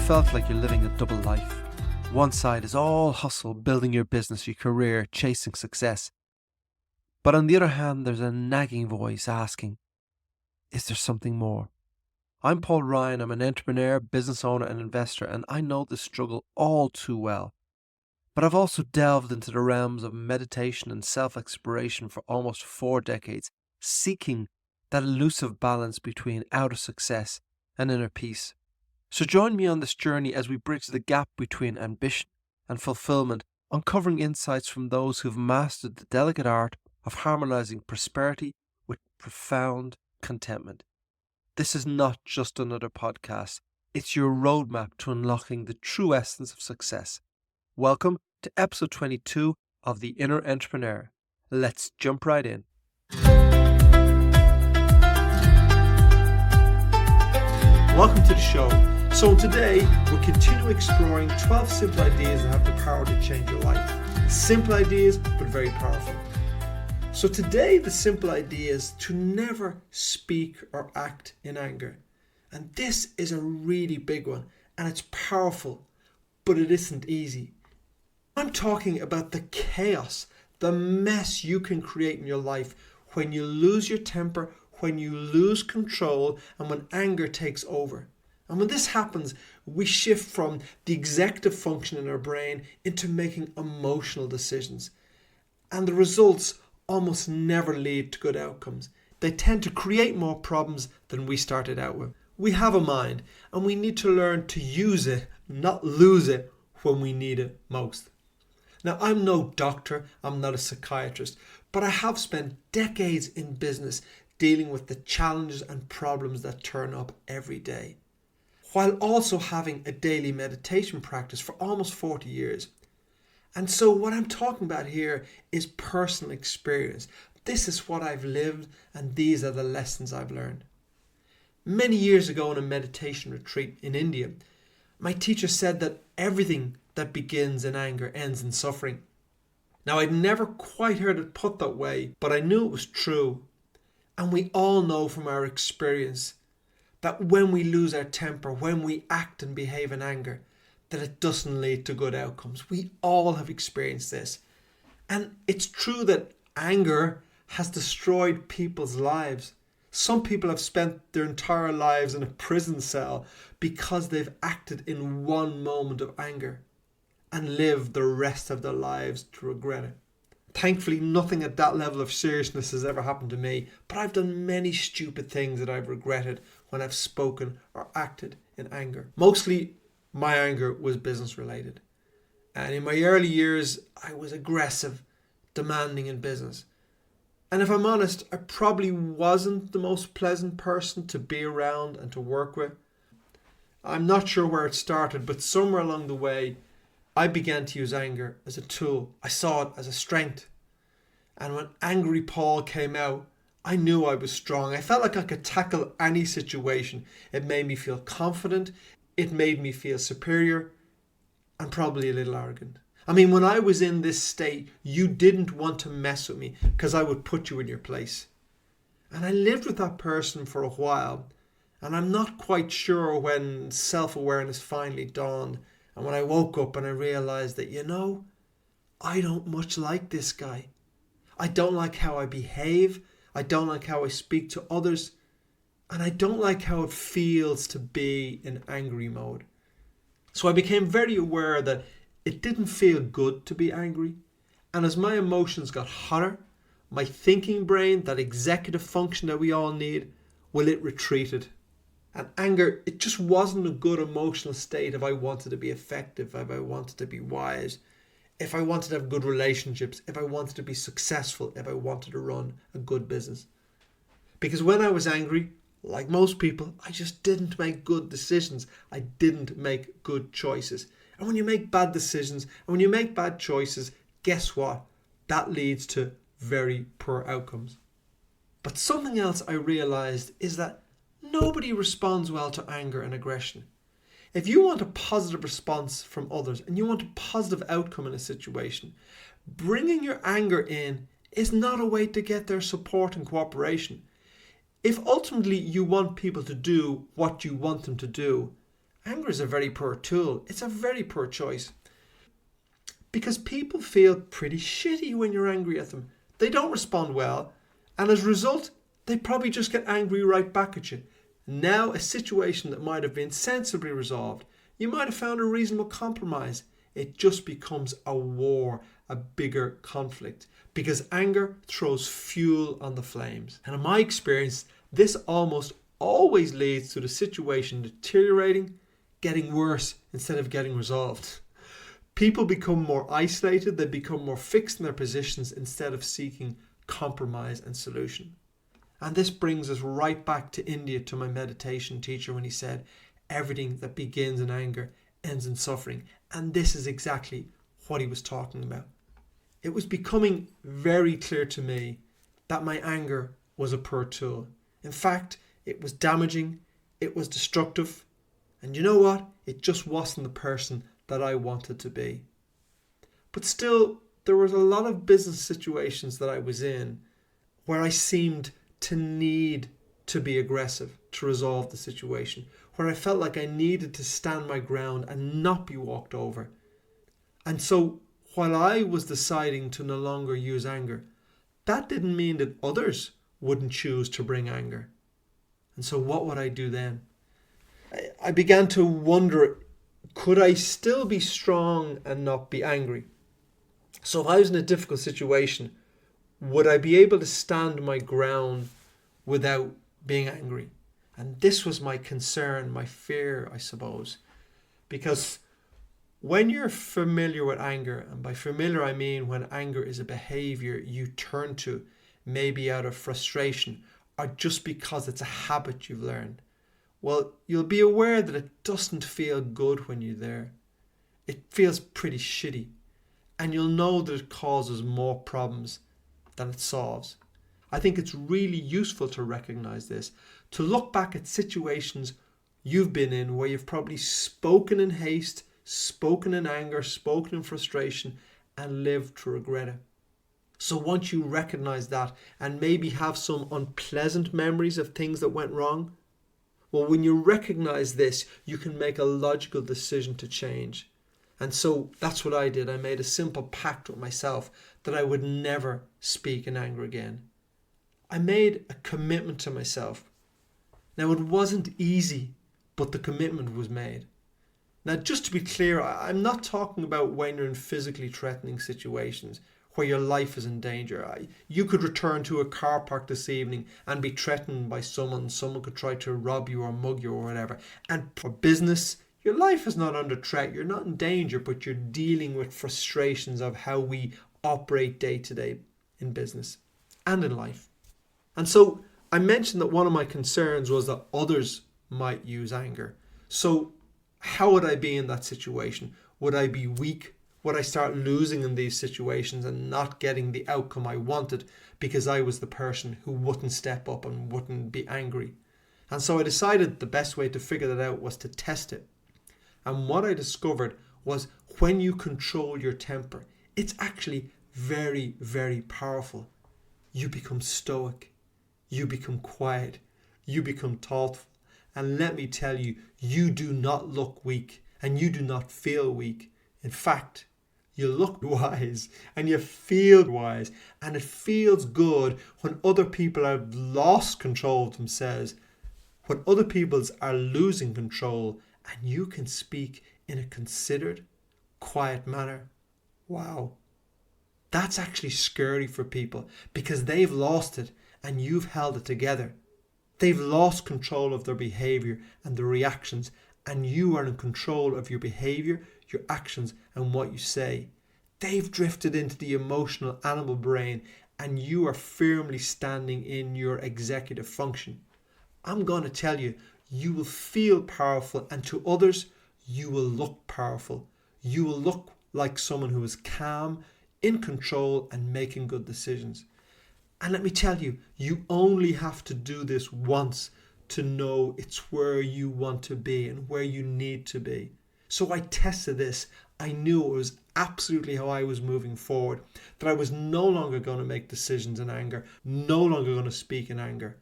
felt like you're living a double life? One side is all hustle, building your business, your career, chasing success. But on the other hand, there's a nagging voice asking, is there something more? I'm Paul Ryan. I'm an entrepreneur, business owner and investor, and I know this struggle all too well. But I've also delved into the realms of meditation and self-exploration for almost 4 decades, seeking that elusive balance between outer success and inner peace. So join me on this journey as we bridge the gap between ambition and fulfillment, uncovering insights from those who've mastered the delicate art of harmonizing prosperity with profound contentment. This is not just another podcast. It's your roadmap to unlocking the true essence of success. Welcome to episode 22 of The Inner Entrepreneur. Let's jump right in. Welcome to the show. So today, we'll continue exploring 12 simple ideas that have the power to change your life. Simple ideas, but very powerful. So today, the simple idea is to never speak or act in anger. And this is a really big one, and it's powerful, but it isn't easy. I'm talking about the chaos, the mess you can create in your life when you lose your temper, when you lose control, and when anger takes over. And when this happens, we shift from the executive function in our brain into making emotional decisions. And the results almost never lead to good outcomes. They tend to create more problems than we started out with. We have a mind, and we need to learn to use it, not lose it when we need it most. Now, I'm no doctor, I'm not a psychiatrist, but I have spent decades in business dealing with the challenges and problems that turn up every day, while also having a daily meditation practice for almost 40 years. And so what I'm talking about here is personal experience. This is what I've lived, and these are the lessons I've learned. Many years ago on a meditation retreat in India, my teacher said that everything that begins in anger ends in suffering. Now, I'd never quite heard it put that way, but I knew it was true. And we all know from our experience that when we lose our temper, when we act and behave in anger, that it doesn't lead to good outcomes. We all have experienced this. And it's true that anger has destroyed people's lives. Some people have spent their entire lives in a prison cell because they've acted in one moment of anger and lived the rest of their lives to regret it. Thankfully, nothing at that level of seriousness has ever happened to me, but I've done many stupid things that I've regretted when I've spoken or acted in anger. Mostly, my anger was business related. And in my early years, I was aggressive, demanding in business. And if I'm honest, I probably wasn't the most pleasant person to be around and to work with. I'm not sure where it started, but somewhere along the way, I began to use anger as a tool. I saw it as a strength. And when Angry Paul came out, I knew I was strong. I felt like I could tackle any situation. It made me feel confident. It made me feel superior and probably a little arrogant. I mean, when I was in this state, you didn't want to mess with me because I would put you in your place. And I lived with that person for a while. And I'm not quite sure when self-awareness finally dawned. And when I woke up and I realized that, I don't much like this guy. I don't like how I behave. I don't like how I speak to others. And I don't like how it feels to be in angry mode. So I became very aware that it didn't feel good to be angry. And as my emotions got hotter, my thinking brain, that executive function that we all need, it retreated. And anger, it just wasn't a good emotional state if I wanted to be effective, if I wanted to be wise, if I wanted to have good relationships, if I wanted to be successful, if I wanted to run a good business. Because when I was angry, like most people, I just didn't make good decisions. I didn't make good choices. And when you make bad decisions and when you make bad choices, guess what? That leads to very poor outcomes. But something else I realized is that nobody responds well to anger and aggression. If you want a positive response from others and you want a positive outcome in a situation, bringing your anger in is not a way to get their support and cooperation. If ultimately you want people to do what you want them to do, Anger is a very poor tool. It's a very poor choice. Because people feel pretty shitty when you're angry at them. They don't respond well. And as a result, they probably just get angry right back at you. Now, a situation that might have been sensibly resolved, you might have found a reasonable compromise. It just becomes a war, a bigger conflict. Because anger throws fuel on the flames. And in my experience, this almost always leads to the situation deteriorating, getting worse instead of getting resolved. People become more isolated, they become more fixed in their positions instead of seeking compromise and solution. And this brings us right back to India, to my meditation teacher, when he said, everything that begins in anger ends in suffering. And this is exactly what he was talking about. It was becoming very clear to me that my anger was a poor tool. In fact, it was damaging, it was destructive, and you know what? It just wasn't the person that I wanted to be. But still, there was a lot of business situations that I was in where I seemed to need to be aggressive to resolve the situation, where I felt like I needed to stand my ground and not be walked over. And so, while I was deciding to no longer use anger, that didn't mean that others wouldn't choose to bring anger. And so what would I do then? I began to wonder, could I still be strong and not be angry? So if I was in a difficult situation, would I be able to stand my ground without being angry? And this was my concern, my fear, I suppose. Because when you're familiar with anger, and by familiar I mean when anger is a behavior you turn to, maybe out of frustration, or just because it's a habit you've learned, well, you'll be aware that it doesn't feel good when you're there. It feels pretty shitty. And you'll know that it causes more problems than it solves. I think it's really useful to recognize this, to look back at situations you've been in where you've probably spoken in haste, spoken in anger, spoken in frustration, and lived to regret it. So once you recognize that and maybe have some unpleasant memories of things that went wrong, well, when you recognize this, you can make a logical decision to change. And so that's what I did. I made a simple pact with myself that I would never speak in anger again. I made a commitment to myself. Now, it wasn't easy, but the commitment was made. Now, just to be clear, I'm not talking about when you're in physically threatening situations where your life is in danger. You could return to a car park this evening and be threatened by someone. Someone could try to rob you or mug you or whatever. And for business, your life is not under threat. You're not in danger, but you're dealing with frustrations of how we operate day to day in business and in life. And so I mentioned that one of my concerns was that others might use anger. So how would I be in that situation? Would I be weak? Would I start losing in these situations and not getting the outcome I wanted because I was the person who wouldn't step up and wouldn't be angry? And so I decided the best way to figure that out was to test it. And what I discovered was when you control your temper, it's actually very, very powerful. You become stoic. You become quiet. You become thoughtful. And let me tell you, you do not look weak and you do not feel weak. In fact, you look wise and you feel wise, and it feels good when other people have lost control of themselves, when other people are losing control and you can speak in a considered, quiet manner. Wow. That's actually scary for people because they've lost it and you've held it together. They've lost control of their behavior and their reactions, and you are in control of your behavior, your actions, and what you say. They've drifted into the emotional animal brain, and you are firmly standing in your executive function. I'm going to tell you, you will feel powerful, and to others, you will look powerful. You will look like someone who is calm, in control, and making good decisions. And let me tell you, you only have to do this once to know it's where you want to be and where you need to be. So I tested this. I knew it was absolutely how I was moving forward, that I was no longer going to make decisions in anger, no longer going to speak in anger.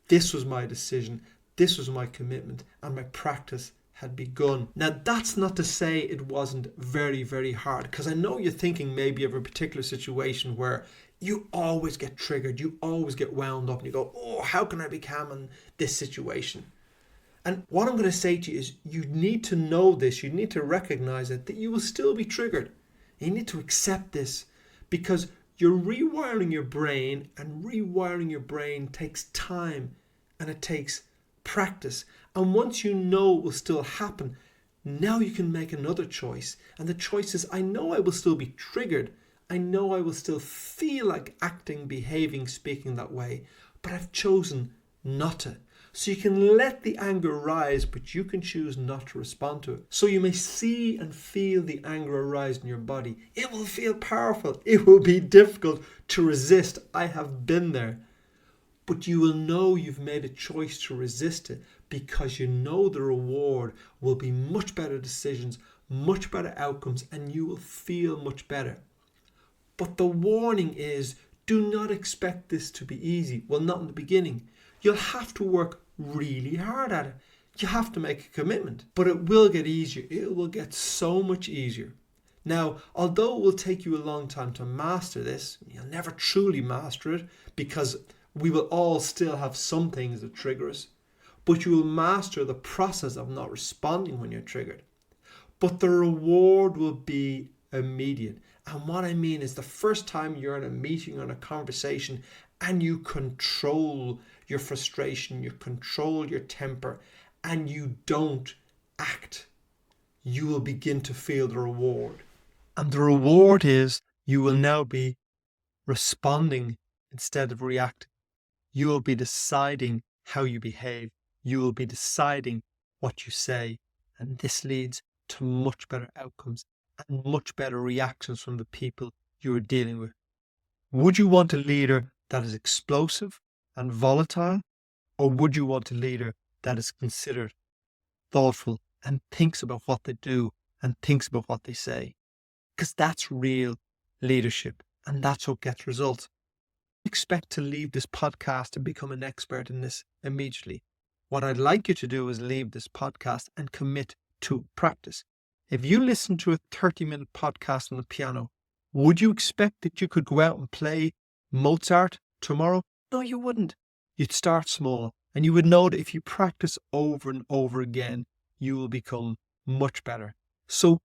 This was my decision. This was my commitment, and my practice had begun. Now, that's not to say it wasn't very, very hard, because I know you're thinking maybe of a particular situation where you always get triggered, you always get wound up, and you go, oh, how can I be calm in this situation? And what I'm going to say to you is you need to know this, you need to recognize it, that you will still be triggered. You need to accept this, because you're rewiring your brain, and rewiring your brain takes time and it takes practice. And once you know it will still happen, now you can make another choice. And the choice is, I know I will still be triggered. I know I will still feel like acting, behaving, speaking that way, but I've chosen not to. So you can let the anger rise, but you can choose not to respond to it. So you may see and feel the anger arise in your body. It will feel powerful. It will be difficult to resist. I have been there. But you will know you've made a choice to resist it, because you know the reward will be much better decisions, much better outcomes, and you will feel much better. But the warning is, do not expect this to be easy. Well, not in the beginning. You'll have to work really hard at it. You have to make a commitment, but it will get easier. It will get so much easier. Now, although it will take you a long time to master this, you'll never truly master it, because we will all still have some things that trigger us, but you will master the process of not responding when you're triggered. But the reward will be immediate. And what I mean is, the first time you're in a meeting or in a conversation and you control your frustration, you control your temper, and you don't act, you will begin to feel the reward. And the reward is, you will now be responding instead of reacting. You will be deciding how you behave. You will be deciding what you say. And this leads to much better outcomes and much better reactions from the people you are dealing with. Would you want a leader that is explosive and volatile? Or would you want a leader that is considered, thoughtful, and thinks about what they do and thinks about what they say? Because that's real leadership, and that's what gets results. Expect to leave this podcast and become an expert in this immediately. What I'd like you to do is leave this podcast and commit to practice. If you listen to a 30-minute podcast on the piano, would you expect that you could go out and play Mozart tomorrow? No, you wouldn't. You'd start small, and you would know that if you practice over and over again, you will become much better. So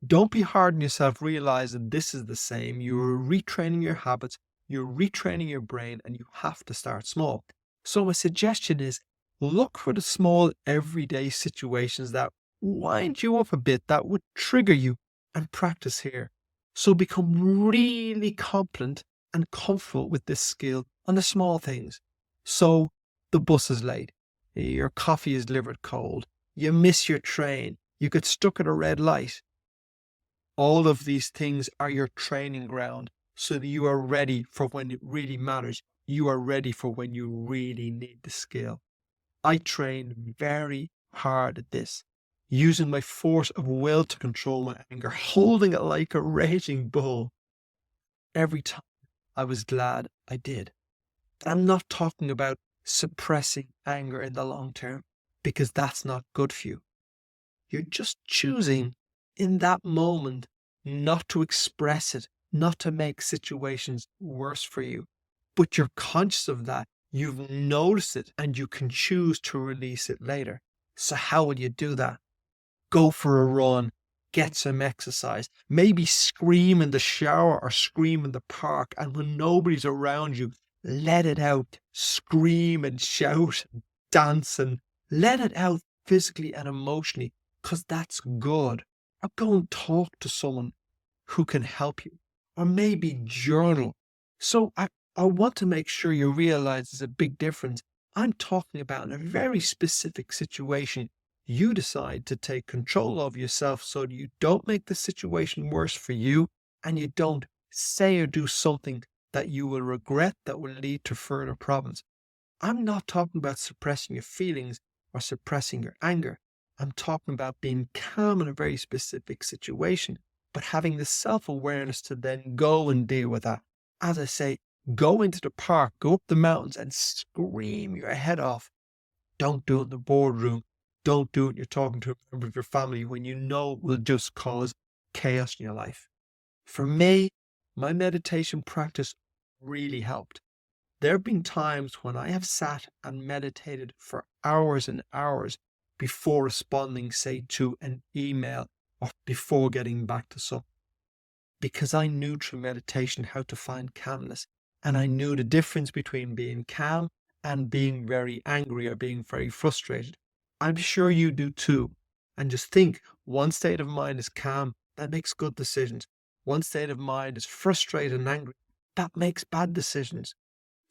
don't be hard on yourself. Realize that this is the same. You're retraining your habits, you're retraining your brain, and you have to start small. So my suggestion is, look for the small everyday situations that wind you up a bit, that would trigger you, and practice here. So become really competent and comfortable with this skill on the small things. So the bus is late, your coffee is delivered cold, you miss your train, you get stuck at a red light. All of these things are your training ground, so that you are ready for when it really matters. You are ready for when you really need the skill. I trained very hard at this, using my force of will to control my anger, holding it like a raging bull. Every time I was glad I did. I'm not talking about suppressing anger in the long term, because that's not good for you. You're just choosing in that moment not to express it, not to make situations worse for you. But you're conscious of that. You've noticed it, and you can choose to release it later. So how will you do that? Go for a run, get some exercise, maybe scream in the shower or scream in the park, and when nobody's around you, let it out. Scream and shout and dance, and let it out physically and emotionally, because that's good. Or go and talk to someone who can help you, or maybe journal. So I want to make sure you realize there's a big difference. I'm talking about in a very specific situation. You decide to take control of yourself so that you don't make the situation worse for you, and you don't say or do something that you will regret, that will lead to further problems. I'm not talking about suppressing your feelings or suppressing your anger. I'm talking about being calm in a very specific situation, but having the self-awareness to then go and deal with that. As I say, go into the park, go up the mountains and scream your head off. Don't do it in the boardroom. Don't do it when you're talking to a member of your family when you know it will just cause chaos in your life. For me, my meditation practice really helped. There have been times when I have sat and meditated for hours and hours before responding, say, to an email or before getting back to someone, because I knew through meditation how to find calmness. And I knew the difference between being calm and being very angry or being very frustrated. I'm sure you do too. And just think, one state of mind is calm, that makes good decisions. One state of mind is frustrated and angry, that makes bad decisions.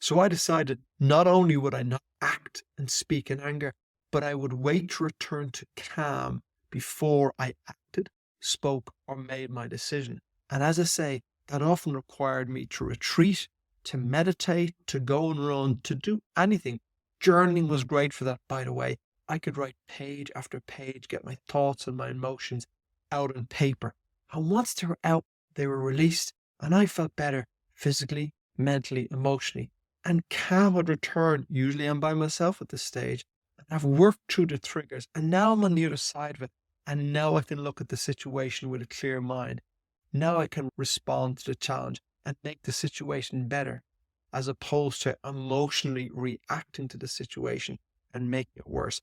So I decided not only would I not act and speak in anger, but I would wait to return to calm before I acted, spoke, or made my decision. And as I say, that often required me to retreat, to meditate, to go and run, to do anything. Journaling was great for that, by the way. I could write page after page, get my thoughts and my emotions out on paper. And once they were out, they were released, and I felt better physically, mentally, emotionally. And calm would return. Usually I'm by myself at this stage. And I've worked through the triggers, and now I'm on the other side of it. And now I can look at the situation with a clear mind. Now I can respond to the challenge and make the situation better, as opposed to emotionally reacting to the situation and making it worse.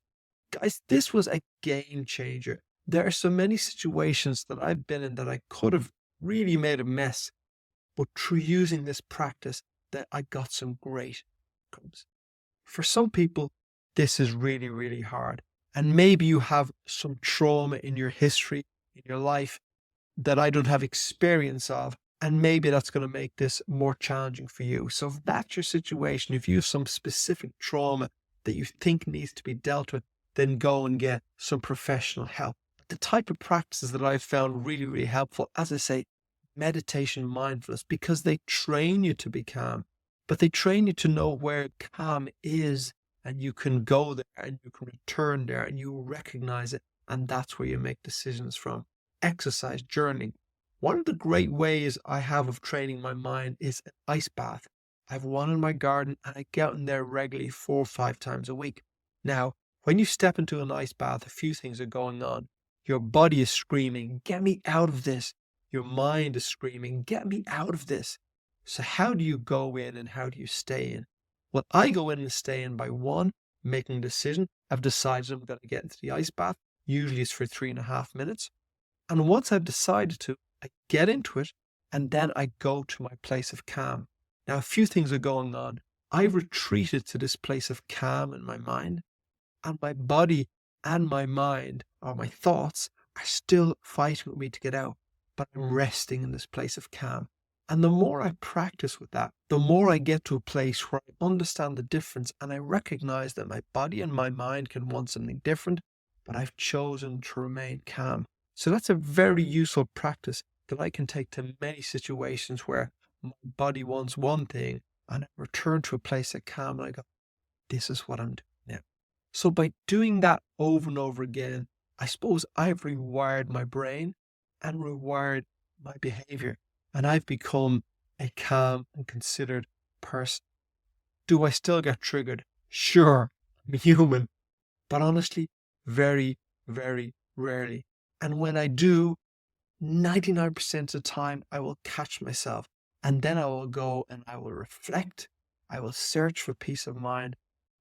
Guys, this was a game changer. There are so many situations that I've been in that I could have really made a mess, but through using this practice, that I got some great outcomes. For some people, this is really, really hard. And maybe you have some trauma in your history, in your life, that I don't have experience of. And maybe that's going to make this more challenging for you. So if that's your situation, if you have some specific trauma that you think needs to be dealt with, then go and get some professional help. The type of practices that I've found really, really helpful, as I say, meditation, mindfulness, because they train you to be calm, but they train you to know where calm is, and you can go there and you can return there and you recognize it. And that's where you make decisions from. Exercise, journaling. One of the great ways I have of training my mind is an ice bath. I have one in my garden and I get out in there regularly 4 or 5 times a week. Now, when you step into an ice bath, a few things are going on. Your body is screaming, get me out of this. Your mind is screaming, get me out of this. So how do you go in and how do you stay in? Well, I go in and stay in by one, making a decision. I've decided I'm going to get into the ice bath. Usually it's for 3.5 minutes. And once I've decided to, I get into it and then I go to my place of calm. Now, a few things are going on. I retreated to this place of calm in my mind, and my body and my mind, or my thoughts, are still fighting with me to get out, but I'm resting in this place of calm. And the more I practice with that, the more I get to a place where I understand the difference and I recognize that my body and my mind can want something different, but I've chosen to remain calm. So that's a very useful practice that I can take to many situations where my body wants one thing and I return to a place of calm and I go, this is what I'm doing now. So by doing that over and over again, I suppose I've rewired my brain and rewired my behavior, and I've become a calm and considered person. Do I still get triggered? Sure, I'm human, but honestly, very, very rarely. And when I do, 99% of the time, I will catch myself, and then I will go and I will reflect. I will search for peace of mind,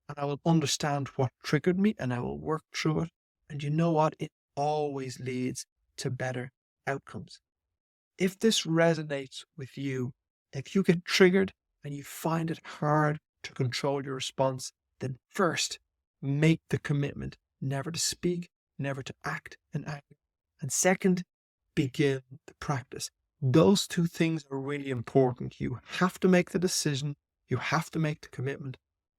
and I will understand what triggered me, and I will work through it. And you know what? It always leads to better outcomes. If this resonates with you, if you get triggered and you find it hard to control your response, then first, make the commitment never to speak, never to act in anger. And second, begin the practice. Those two things are really important. You have to make the decision, you have to make the commitment,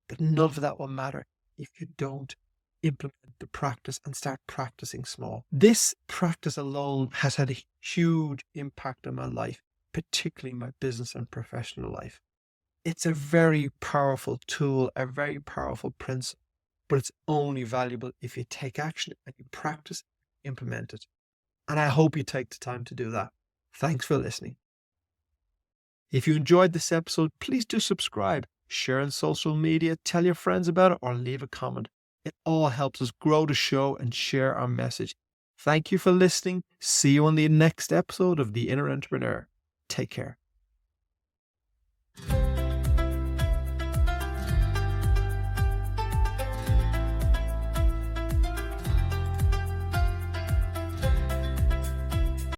but none of that will matter if you don't implement the practice and start practicing small. This practice alone has had a huge impact on my life, particularly my business and professional life. It's a very powerful tool, a very powerful principle, but it's only valuable if you take action and you practice, implement it. And I hope you take the time to do that. Thanks for listening. If you enjoyed this episode, please do subscribe, share on social media, tell your friends about it, or leave a comment. It all helps us grow the show and share our message. Thank you for listening. See you on the next episode of The Inner Entrepreneur. Take care.